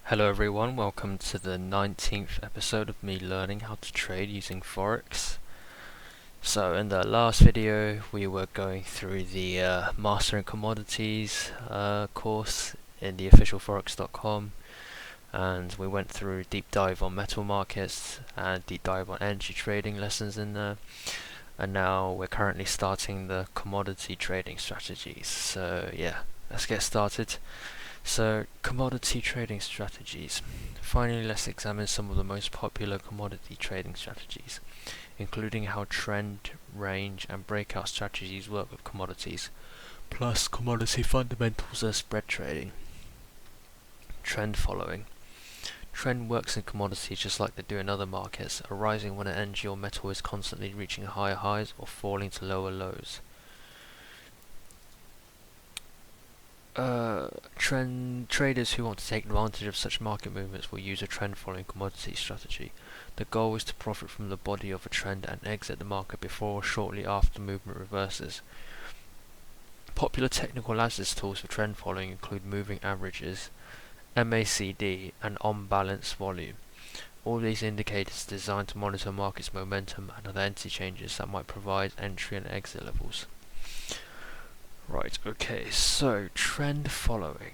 Hello everyone, welcome to the 19th episode of me learning how to trade using Forex. So in the last video we were going through the Mastering Commodities course in the official forex.com, and we went through deep dive on metal markets and deep dive on energy trading lessons in there, and now we're currently starting the commodity trading strategies. So yeah, let's get started. So, commodity trading strategies. Finally, let's examine some of the most popular commodity trading strategies, including how trend, range, and breakout strategies work with commodities, plus commodity fundamentals and spread trading. Trend following. Trend works in commodities just like they do in other markets, arising when an energy or metal is constantly reaching higher highs or falling to lower lows. Traders who want to take advantage of such market movements will use a trend following commodity strategy. The goal is to profit from the body of a trend and exit the market before or shortly after the movement reverses. Popular technical analysis tools for trend following include moving averages, MACD, and on-balance volume. All these indicators are designed to monitor market's momentum and other entity changes that might provide entry and exit levels. Right, okay, so trend following.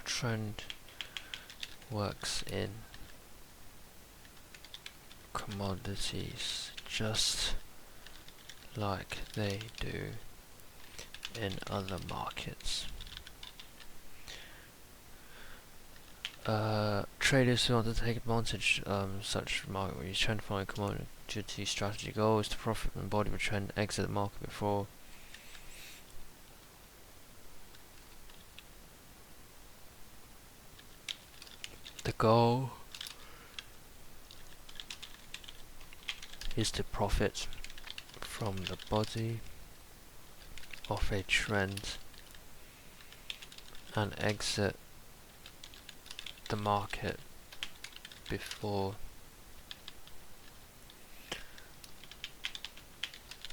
Trend works in commodities just like they do in other markets. Traders who want to take advantage such market will use trend following commodity strategy. Goal is to profit from the body of a trend, exit the market before the goal is to profit from the body of a trend and exit the market before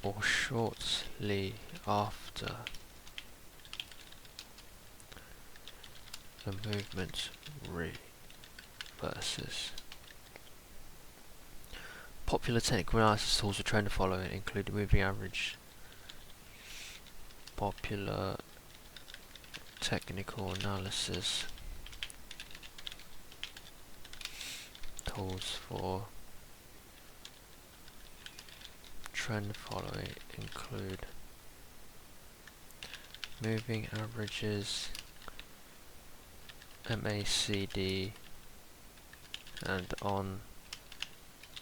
or shortly after the movement reverses. Popular technical analysis tools for trend following include the moving average. Popular technical analysis tools for trend following include moving averages, MACD, and on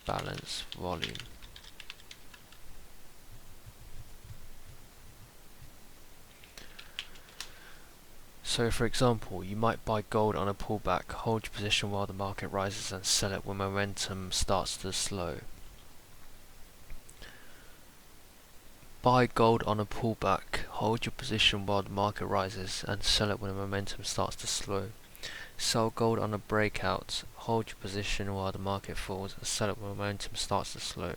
balance volume. So for example, you might buy gold on a pullback, hold your position while the market rises and sell it when momentum starts to slow. Buy gold on a pullback, hold your position while the market rises and sell it when the momentum starts to slow. Sell gold on a breakout, hold your position while the market falls and sell it when momentum starts to slow.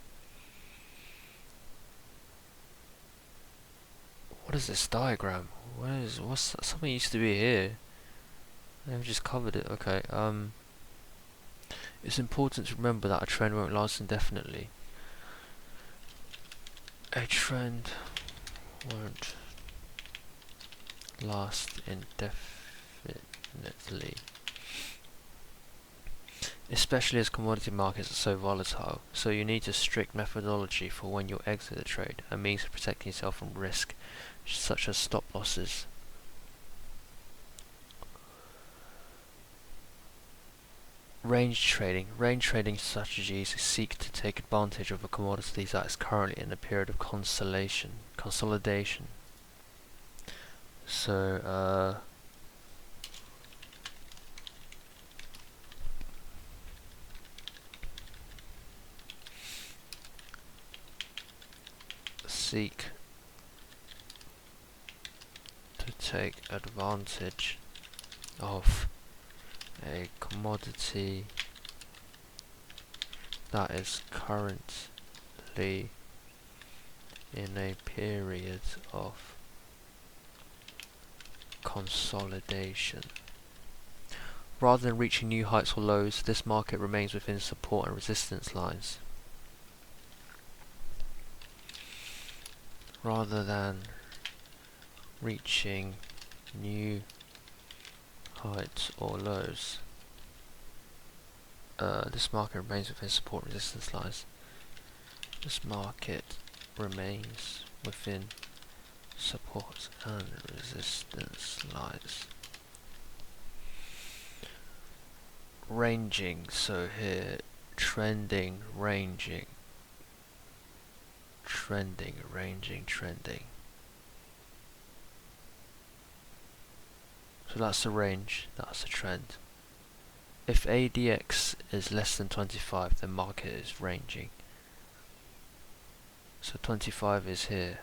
What is this diagram? What's something used to be here? I've just covered it. Okay. It's important to remember that a trend won't last indefinitely. A trend won't last indefinitely, especially as commodity markets are so volatile. So you need a strict methodology for when you exit the trade, a means of protecting yourself from risk, such as stop losses. Range trading. Range trading strategies seek to take advantage of a commodity that is currently in a period of consolidation. So, seek to take advantage of a commodity that is currently in a period of consolidation. Rather than reaching new heights or lows, this market remains within support and resistance lines. Rather than reaching new heights or lows, this market remains within support and resistance lines. This market remains within support and resistance lines. Ranging, so here, trending, ranging, trending, ranging, trending. So that's the range, that's the trend. If ADX is less than 25, the market is ranging. So 25 is here.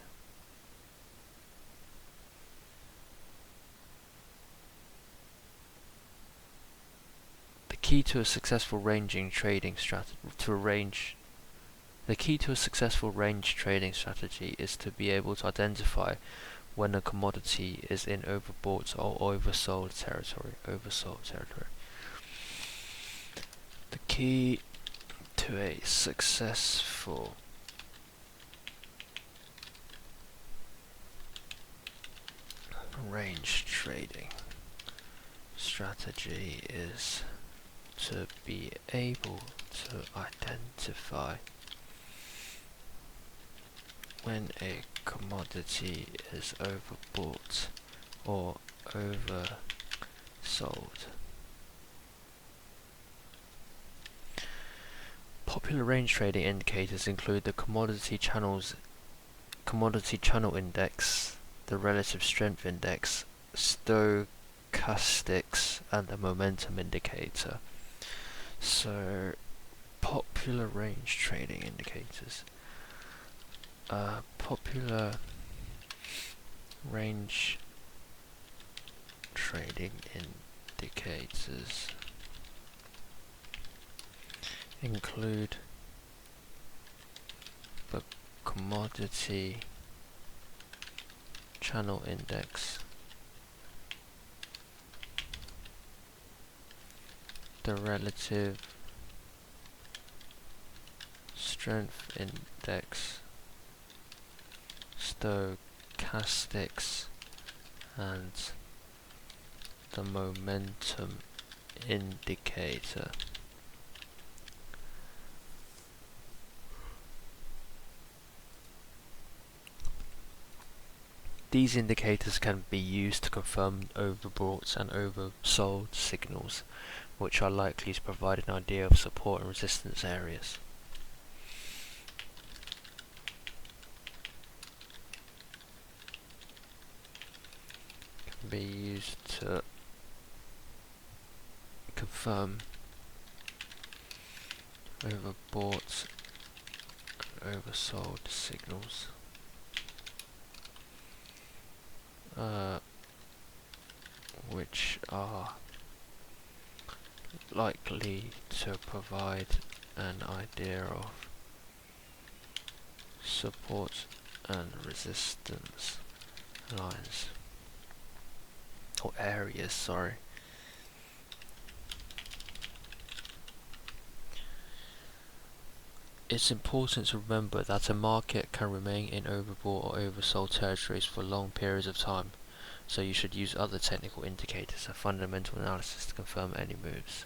The key to a successful ranging trading strategy is to be able to identify when a commodity is in overbought or oversold territory. The key to a successful range trading strategy is to be able to identify when a commodity is overbought or oversold. Popular range trading indicators include the commodity channel index, the relative strength index, stochastics, and the momentum indicator. So, popular range trading indicators. Popular range trading indicators include the commodity channel index, the relative strength index, stochastics, and the momentum indicator. These indicators can be used to confirm overbought and oversold signals, which are likely to provide an idea of support and resistance areas. Can be used to confirm overbought and oversold signals. Which are likely to provide an idea of support and resistance lines, or areas, sorry. It's important to remember that a market can remain in overbought or oversold territories for long periods of time, so you should use other technical indicators and fundamental analysis to confirm any moves.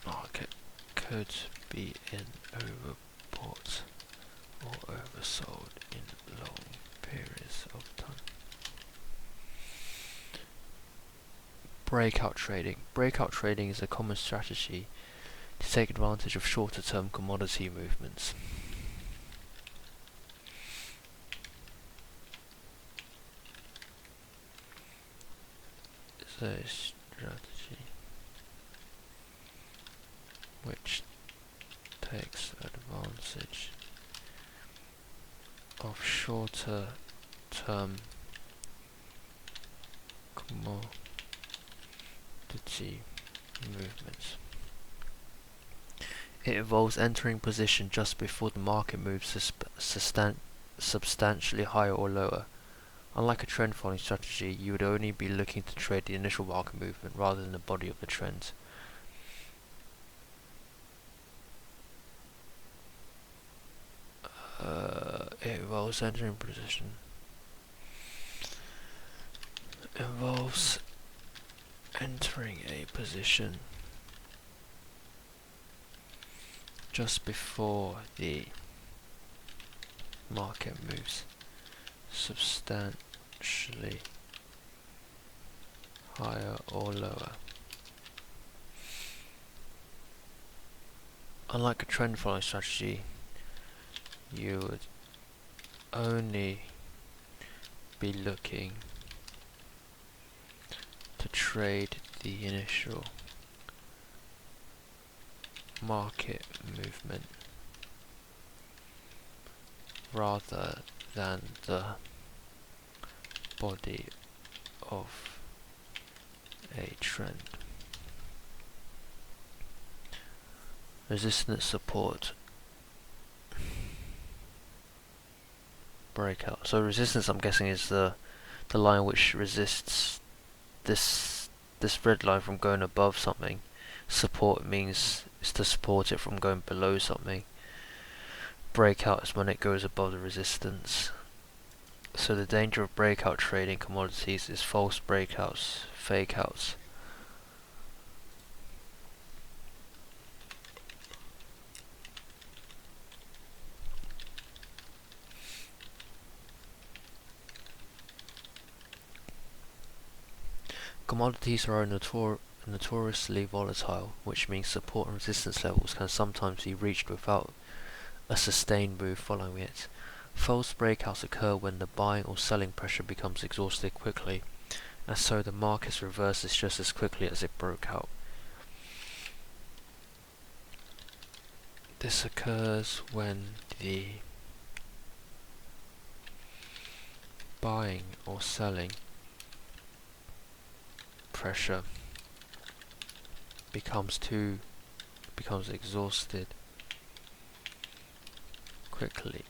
Market could be in overbought or oversold in long periods of time. Breakout trading. Breakout trading is a common strategy to take advantage of shorter term commodity movements. It's a strategy which takes advantage of shorter short-term commodity movements. It involves entering position just before the market moves substantially higher or lower. Unlike a trend following strategy, you would only be looking to trade the initial market movement rather than the body of the trend. It involves entering position. Involves entering a position just before the market moves substantially higher or lower. Unlike a trend following strategy, you would only be looking to trade the initial market movement rather than the body of a trend. Resistance, support, breakout. So resistance, I'm guessing, is the line which resists this red line from going above something. Support means it's to support it from going below something. Breakout is when it goes above the resistance. So the danger of breakout trading commodities is false breakouts, fake outs. Commodities are notoriously volatile, which means support and resistance levels can sometimes be reached without a sustained move following it. False breakouts occur when the buying or selling pressure becomes exhausted quickly, and so the market reverses just as quickly as it broke out. This occurs when the buying or selling pressure becomes exhausted quickly,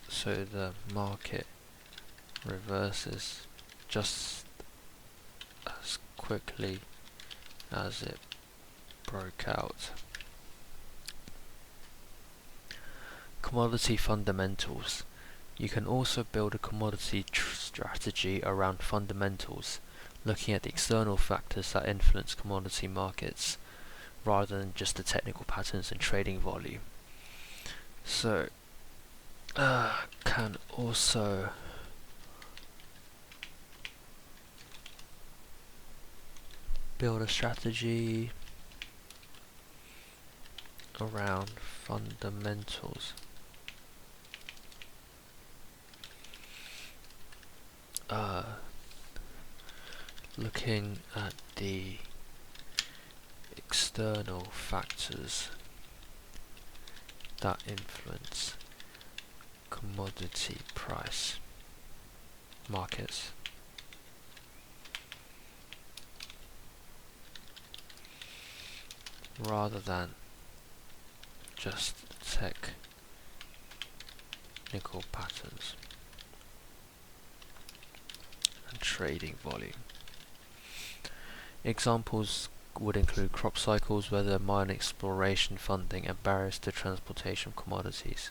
so the market reverses just as quickly as it broke out. Commodity fundamentals. You can also build a commodity strategy around fundamentals, looking at the external factors that influence commodity markets, rather than just the technical patterns and trading volume. So, can also build a strategy around fundamentals. Looking at the external factors that influence commodity price markets. Rather than just technical patterns and trading volume. Examples would include crop cycles, weather, mine exploration, funding, and barriers to transportation of commodities.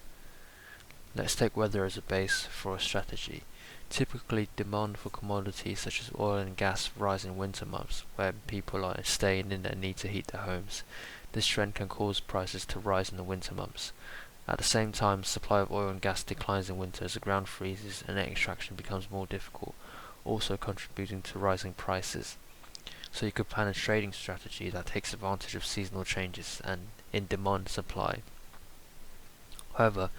Let's take weather as a base for a strategy. Typically, demand for commodities such as oil and gas rise in winter months, when people are staying in and need to heat their homes. This trend can cause prices to rise in the winter months. At the same time, supply of oil and gas declines in winter as the ground freezes and extraction becomes more difficult, also contributing to rising prices. So you could plan a trading strategy that takes advantage of seasonal changes and in demand and supply. However,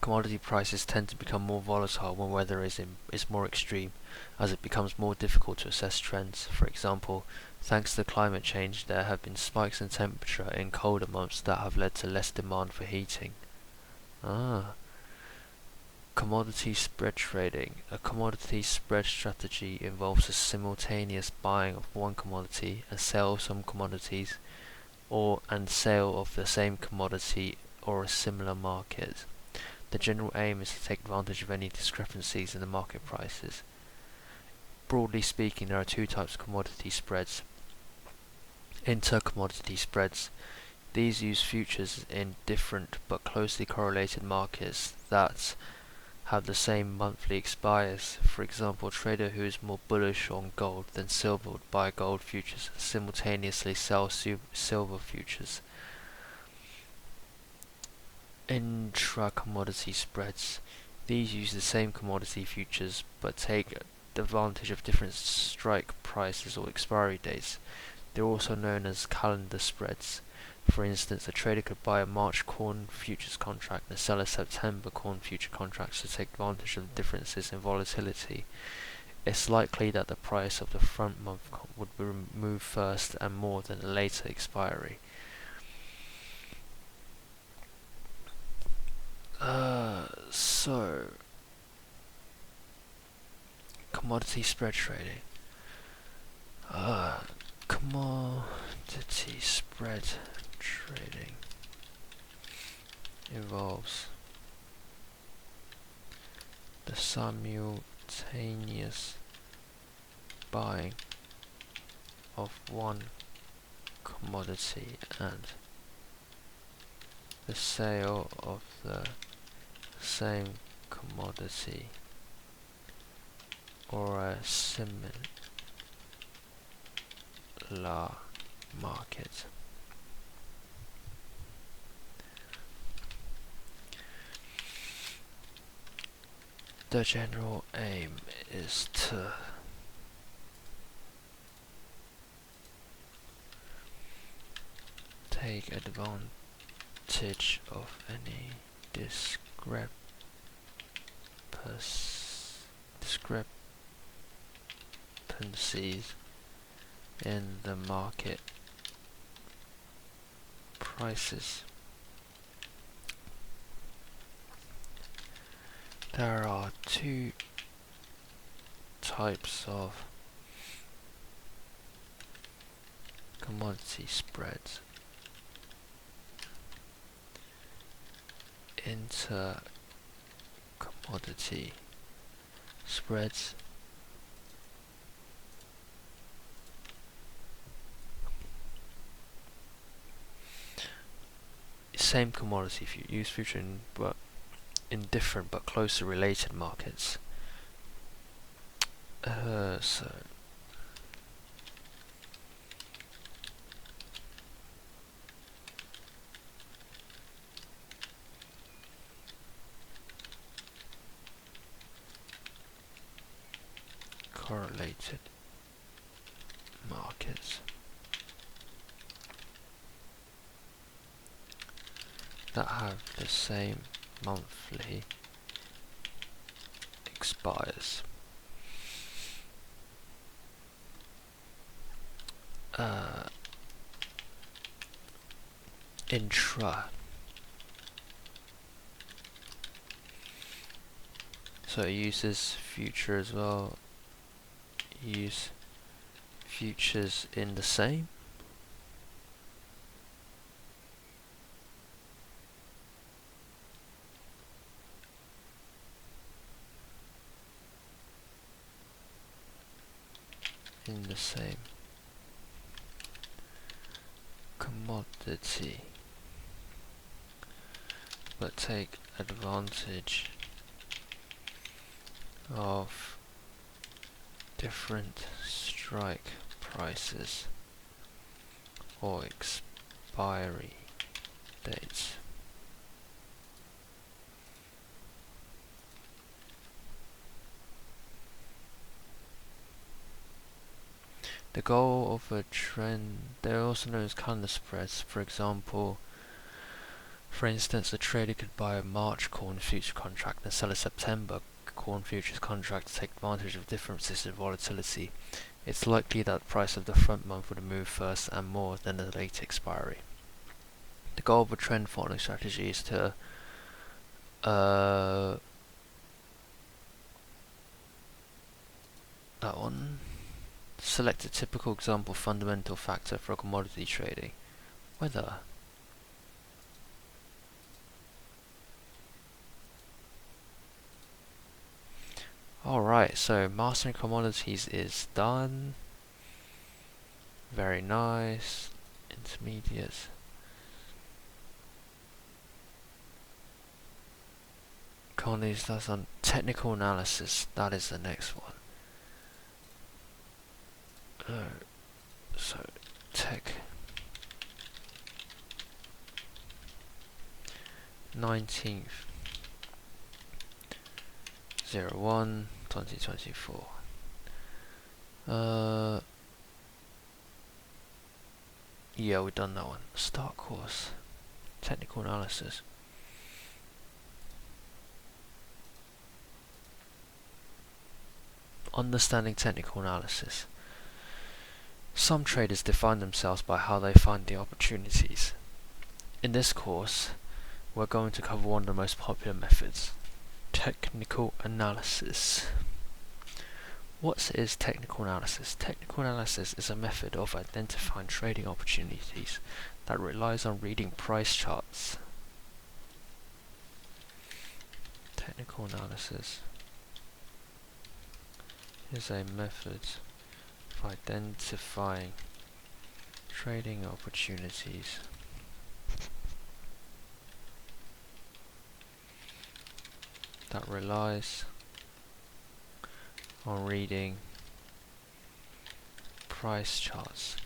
commodity prices tend to become more volatile when weather is more extreme, as it becomes more difficult to assess trends. For example, thanks to climate change, there have been spikes in temperature in colder months that have led to less demand for heating. Commodity spread trading. A commodity spread strategy involves the simultaneous buying of one commodity and sale of some commodities, and sale of the same commodity or a similar market. The general aim is to take advantage of any discrepancies in the market prices. Broadly speaking, there are two types of commodity spreads. Inter-commodity spreads. These use futures in different but closely correlated markets that have the same monthly expires. For example, a trader who is more bullish on gold than silver would buy gold futures and simultaneously sell silver futures. Intra-commodity spreads. These use the same commodity futures but take advantage of different strike prices or expiry dates. They're also known as calendar spreads. For instance, a trader could buy a March corn futures contract and sell a September corn future contract to take advantage of the differences in volatility. It's likely that the price of the front month would be removed first and more than a later expiry. So commodity spread trading. Commodity spread trading involves the simultaneous buying of one commodity and the sale of the same commodity or a similar market. The general aim is to take advantage of any discrepancies in the market prices. There are two types of commodity spreads. Inter-commodity spreads. Same commodity if you use future in different but closely related markets. So correlated markets that have the same monthly expires. Intra. So it uses future as well. Use futures in the same. In the same commodity, but take advantage of different strike prices or expiry dates. The goal of a trend, they're also known as calendar spreads. For instance, a trader could buy a March corn future contract and sell a September corn futures contract to take advantage of differences in volatility. It's likely that the price of the front month would move first and more than the late expiry. The goal of a trend following strategy is to that one. Select a typical example fundamental factor for commodity trading. Weather. Alright, so mastering commodities is done. Very nice. Intermediate. Commodities, that's on technical analysis. That is the next one. So, tech 19th 01 2024. Yeah, we've done that one. Start course. Technical analysis. Understanding technical analysis. Some traders define themselves by how they find the opportunities. In this course, we're going to cover one of the most popular methods, technical analysis. What is technical analysis? Technical analysis is a method of identifying trading opportunities that relies on reading price charts. Technical analysis is a method of identifying trading opportunities that relies on reading price charts.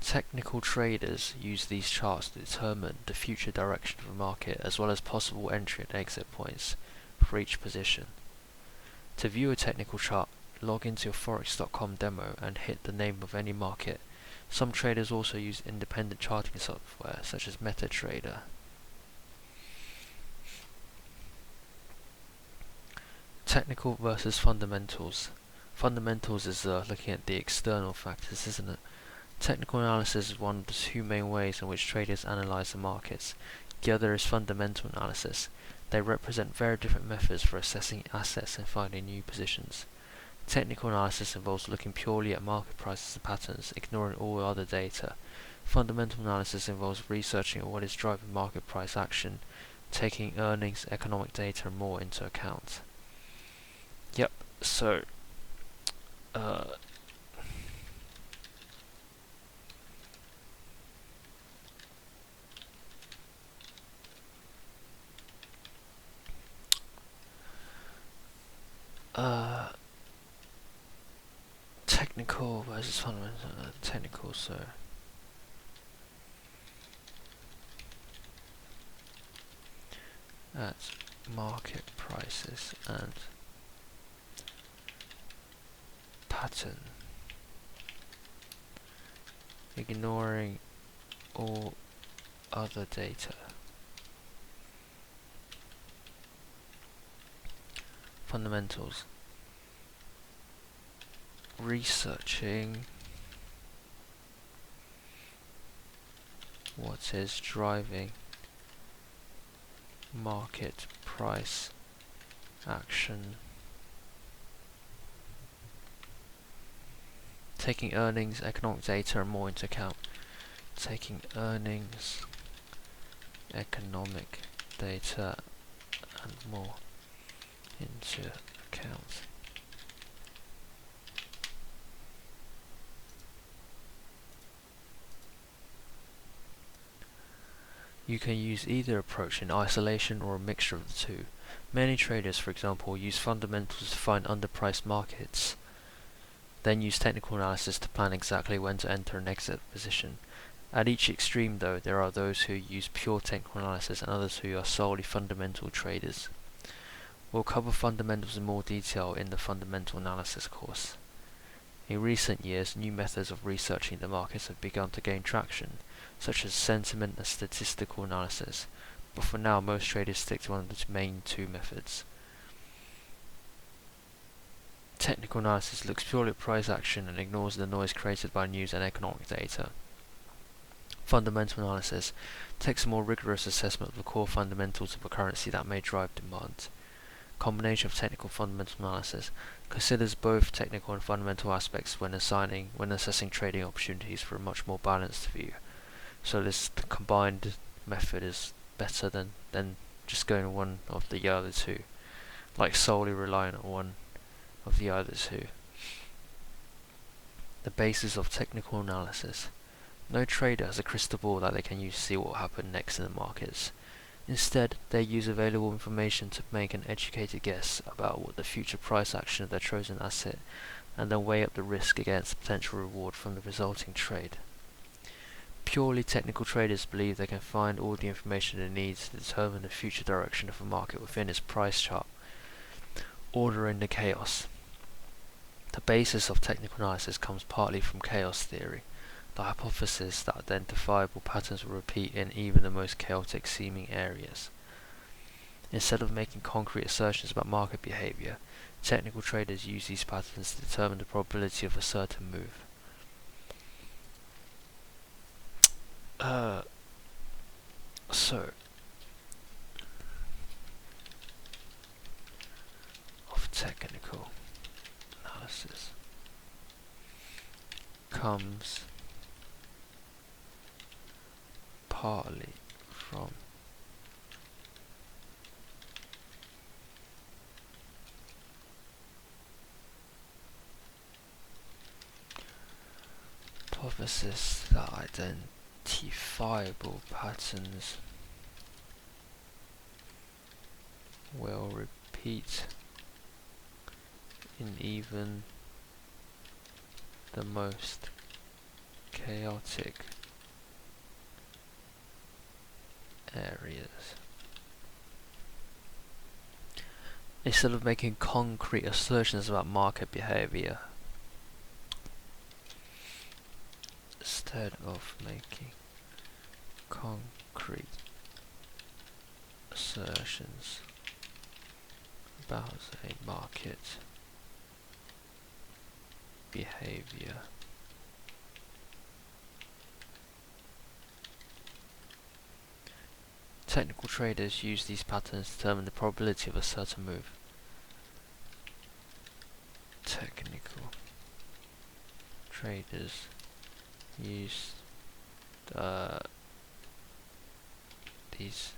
Technical traders use these charts to determine the future direction of the market as well as possible entry and exit points for each position. To view a technical chart, log into your Forex.com demo and hit the name of any market. Some traders also use independent charting software such as MetaTrader. Technical versus fundamentals. Fundamentals is looking at the external factors, isn't it? Technical analysis is one of the two main ways in which traders analyze the markets. The other is fundamental analysis. They represent very different methods for assessing assets and finding new positions. Technical analysis involves looking purely at market prices and patterns, ignoring all other data. Fundamental analysis involves researching what is driving market price action, taking earnings, economic data and more into account. Yep, so technical versus fundamental. Technical, so at market prices and pattern, ignoring all other data. Fundamentals, researching what is driving market price action, taking earnings, economic data and more into account. Taking earnings, economic data and more into account. You can use either approach in isolation or a mixture of the two. Many traders, for example, use fundamentals to find underpriced markets, then use technical analysis to plan exactly when to enter and exit a position. At each extreme, though, there are those who use pure technical analysis and others who are solely fundamental traders. We'll cover fundamentals in more detail in the fundamental analysis course. In recent years, new methods of researching the markets have begun to gain traction, such as sentiment and statistical analysis, but for now most traders stick to one of the main two methods. Technical analysis looks purely at price action and ignores the noise created by news and economic data. Fundamental analysis takes a more rigorous assessment of the core fundamentals of a currency that may drive demand. combination of technical and fundamental analysis, considers both technical and fundamental aspects when assessing trading opportunities for a much more balanced view. So this combined method is better than just going one of the other two, like solely relying on one of the other two. The basis of technical analysis. No trader has a crystal ball that they can use to see what will happen next in the markets. Instead, they use available information to make an educated guess about what the future price action of their chosen asset, and then weigh up the risk against the potential reward from the resulting trade. Purely technical traders believe they can find all the information they need to determine the future direction of a market within its price chart. Order in the chaos. The basis of technical analysis comes partly from chaos theory, the hypothesis that identifiable patterns will repeat in even the most chaotic seeming areas. Instead of making concrete assertions about market behavior, technical traders use these patterns to determine the probability of a certain move. Of technical analysis comes partly from hypothesis that identifiable patterns will repeat in even the most chaotic areas. Instead of making concrete assertions about market behavior, about a market behavior, technical traders use these patterns to determine the probability of a certain move. Technical traders use these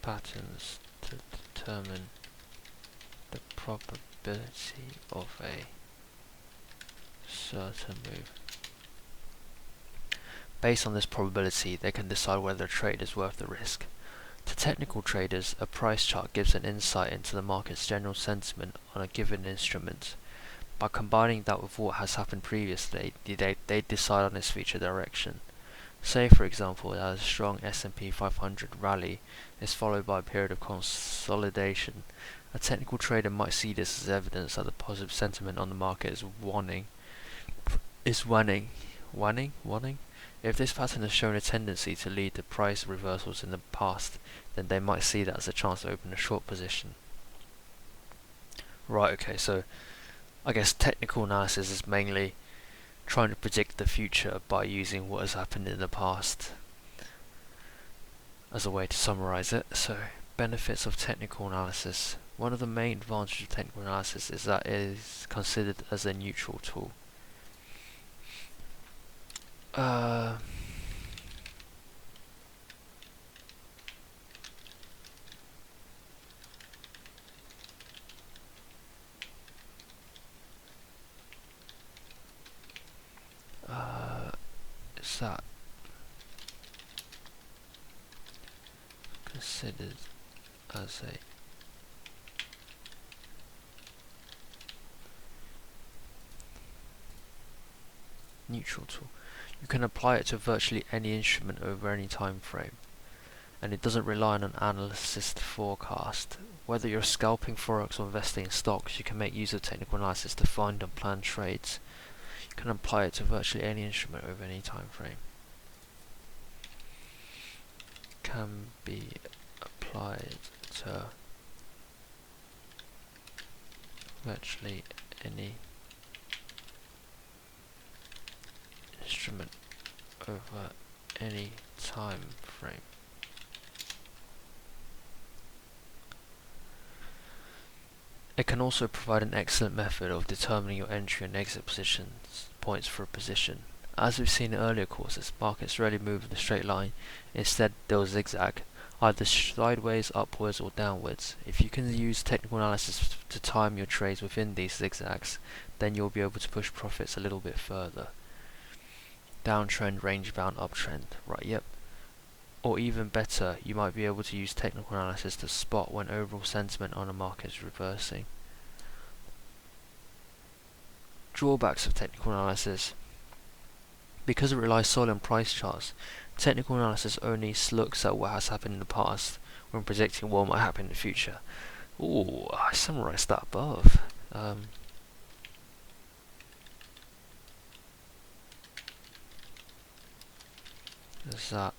patterns to determine the probability of a certain move. Based on this probability, they can decide whether a trade is worth the risk. To technical traders, a price chart gives an insight into the market's general sentiment on a given instrument. By combining that with what has happened previously, they decide on its future direction. Say, for example, that a strong S&P 500 rally is followed by a period of consolidation. A technical trader might see this as evidence that the positive sentiment on the market is waning. If this pattern has shown a tendency to lead to price reversals in the past, then they might see that as a chance to open a short position. Right, okay, so I guess technical analysis is mainly trying to predict the future by using what has happened in the past as a way to summarize it. So, benefits of technical analysis. One of the main advantages of technical analysis is that it is considered as a neutral tool. Is that considered as a neutral tool? You can apply it to virtually any instrument over any time frame, and it doesn't rely on an analyst forecast. Whether you're scalping Forex or investing in stocks, you can make use of technical analysis to find and plan trades. You can apply it to virtually any instrument over any time frame. Can be applied to virtually any instrument over any time frame. It can also provide an excellent method of determining your entry and exit positions points for a position. As we've seen in earlier courses, markets rarely move in a straight line. Instead, they'll zigzag, either sideways, upwards, or downwards. If you can use technical analysis to time your trades within these zigzags, then you'll be able to push profits a little bit further. Downtrend, range bound, uptrend. Right, yep. Or even better, you might be able to use technical analysis to spot when overall sentiment on a market is reversing. Drawbacks of technical analysis. Because it relies solely on price charts, technical analysis only looks at what has happened in the past when predicting what might happen in the future. Ooh, I summarised that above. There's that.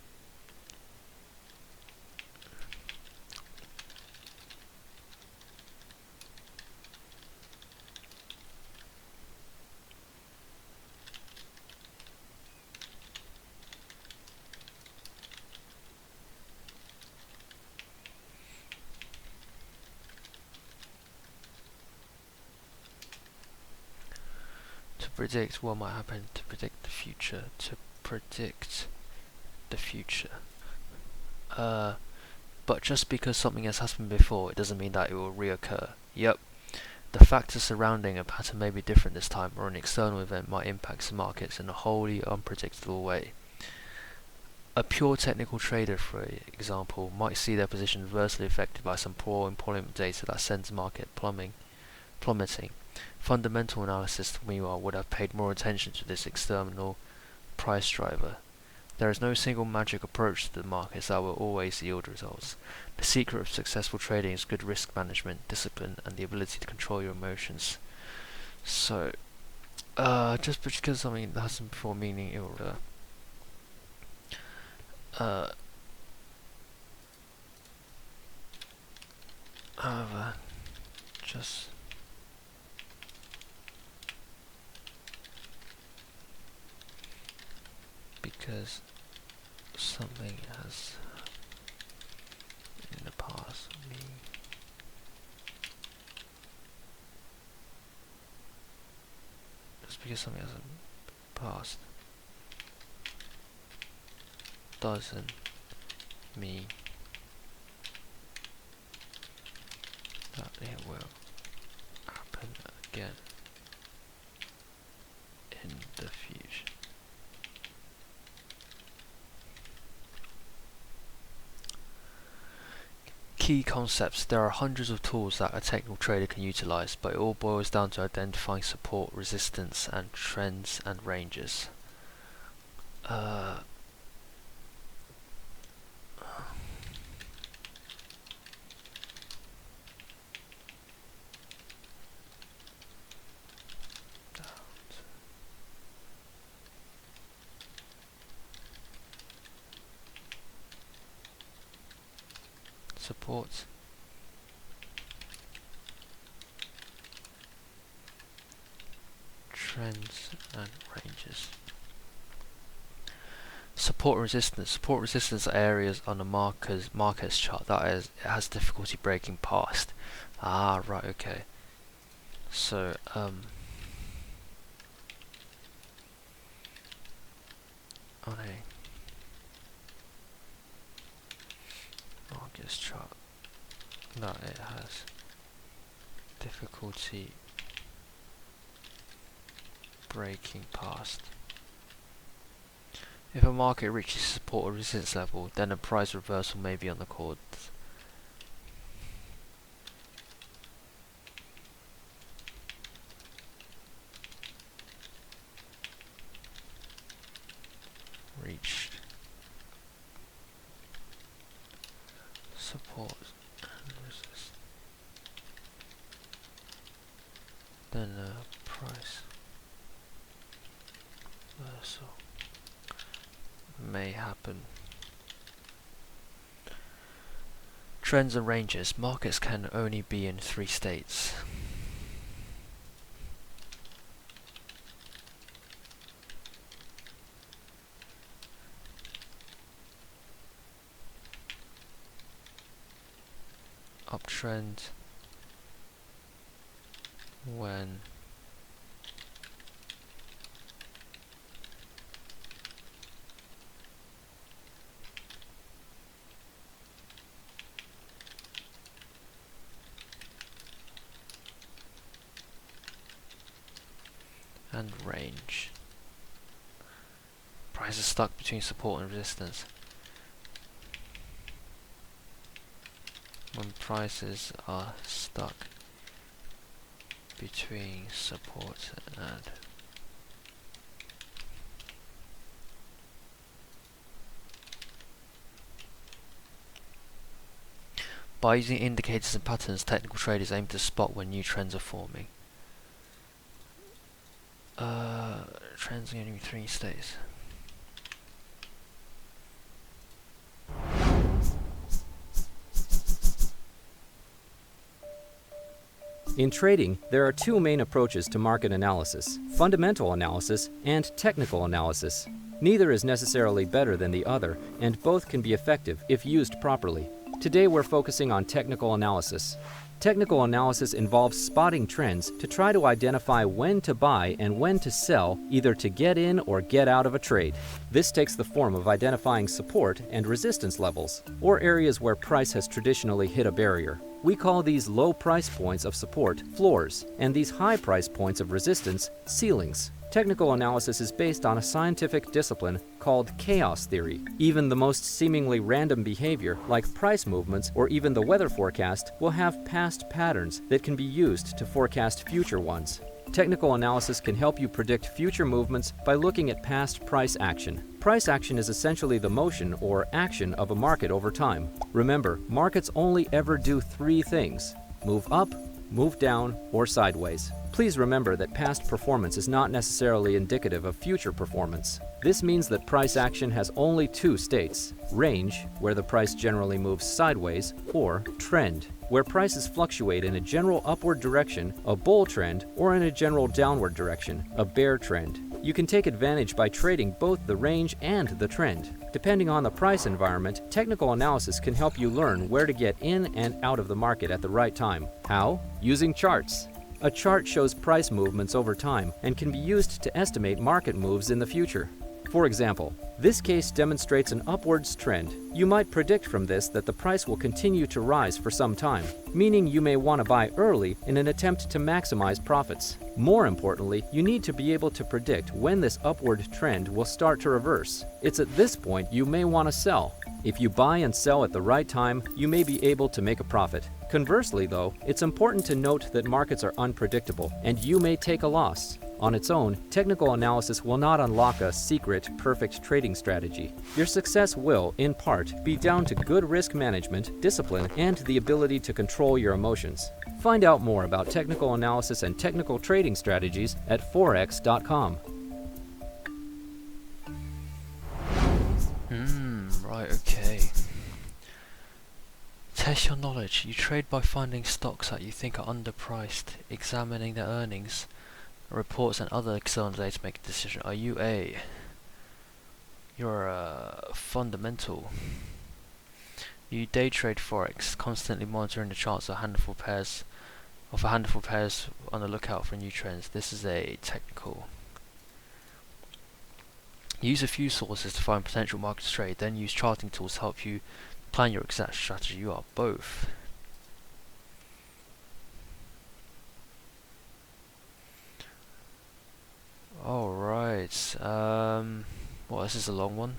To predict what might happen, to predict the future, to predict the future. But just because something has happened before, it doesn't mean that it will reoccur. Yep. The factors surrounding a pattern may be different this time, or an external event might impact the markets in a wholly unpredictable way. A pure technical trader, for example, might see their position adversely affected by some poor employment data that sends the market plummeting. Fundamental analysis, meanwhile, would have paid more attention to this external price driver. There is no single magic approach to the markets that will always yield results. The secret of successful trading is good risk management, discipline, and the ability to control your emotions. So, just because something that hasn't before, meaning it will, however, just because something has in the past, just because something has passed doesn't mean that it will happen again in the future. Key concepts. There are hundreds of tools that a technical trader can utilize, but it all boils down to identifying support, resistance, and trends and ranges. Support, trends and ranges. Support and resistance. Support resistance are areas on the markets chart that it has difficulty breaking past. Ah, right, okay. So, on a markets chart that it has difficulty breaking past. If a market reaches support or resistance level, then a price reversal may be on the cards. Reached support and resistance. Then a price reversal may happen. Trends and ranges. Markets can only be in 3 states. Uptrend, when and range. Price is stuck between support and resistance. When prices are stuck between support and by using indicators and patterns, technical traders aim to spot when new trends are forming. Trends are only 3 states. In trading, there are two main approaches to market analysis: fundamental analysis and technical analysis. Neither is necessarily better than the other, and both can be effective if used properly. Today we're focusing on technical analysis. Technical analysis involves spotting trends to try to identify when to buy and when to sell, either to get in or get out of a trade. This takes the form of identifying support and resistance levels, or areas where price has traditionally hit a barrier. We call these low price points of support floors, and these high price points of resistance ceilings. Technical analysis is based on a scientific discipline called chaos theory. Even the most seemingly random behavior, like price movements or even the weather forecast, will have past patterns that can be used to forecast future ones. Technical analysis can help you predict future movements by looking at past price action. Price action is essentially the motion or action of a market over time. Remember, markets only ever do 3 things: move up, move down, or sideways. Please remember that past performance is not necessarily indicative of future performance. This means that price action has only 2 states: range, where the price generally moves sideways, or trend, where prices fluctuate in a general upward direction, a bull trend, or in a general downward direction, a bear trend. You can take advantage by trading both the range and the trend. Depending on the price environment, technical analysis can help you learn where to get in and out of the market at the right time. How? Using charts. A chart shows price movements over time and can be used to estimate market moves in the future. For example, this case demonstrates an upwards trend. You might predict from this that the price will continue to rise for some time, meaning you may want to buy early in an attempt to maximize profits. More importantly, you need to be able to predict when this upward trend will start to reverse. It's at this point you may want to sell. If you buy and sell at the right time, you may be able to make a profit. Conversely, though, it's important to note that markets are unpredictable, and you may take a loss. On its own, technical analysis will not unlock a secret, perfect trading strategy. Your success will, in part, be down to good risk management, discipline, and the ability to control your emotions. Find out more about technical analysis and technical trading strategies at Forex.com. Right, okay. Test your knowledge. You trade by finding stocks that you think are underpriced, examining their earnings, reports and other external data to make a decision. Are you a... You're a fundamental. You day trade Forex, constantly monitoring the charts of a handful of pairs on the lookout for new trends. This is a technical. Use a few sources to find potential markets to trade, then use charting tools to help you plan your exact strategy. You are both. Alright, well, this is a long one.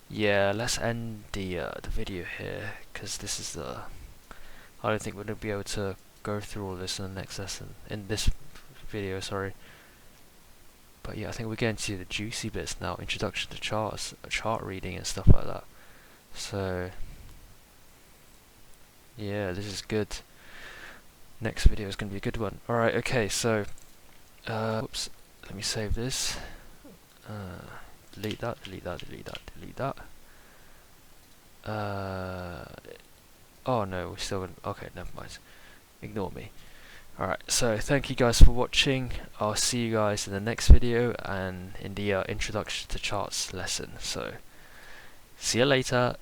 Yeah, let's end the video here, because this is the... I don't think we're going to be able to go through all this in the next lesson, in this video, sorry. But yeah, I think we're getting to the juicy bits now, introduction to charts, chart reading and stuff like that. So, yeah, this is good. Next video is going to be a good one. Alright, okay, so, whoops, let me save this. Delete that, delete that, delete that, delete that. Oh no, we're still going to, okay, never mind. Ignore me. Alright, so thank you guys for watching. I'll see you guys in the next video and in the introduction to charts lesson. So, see you later.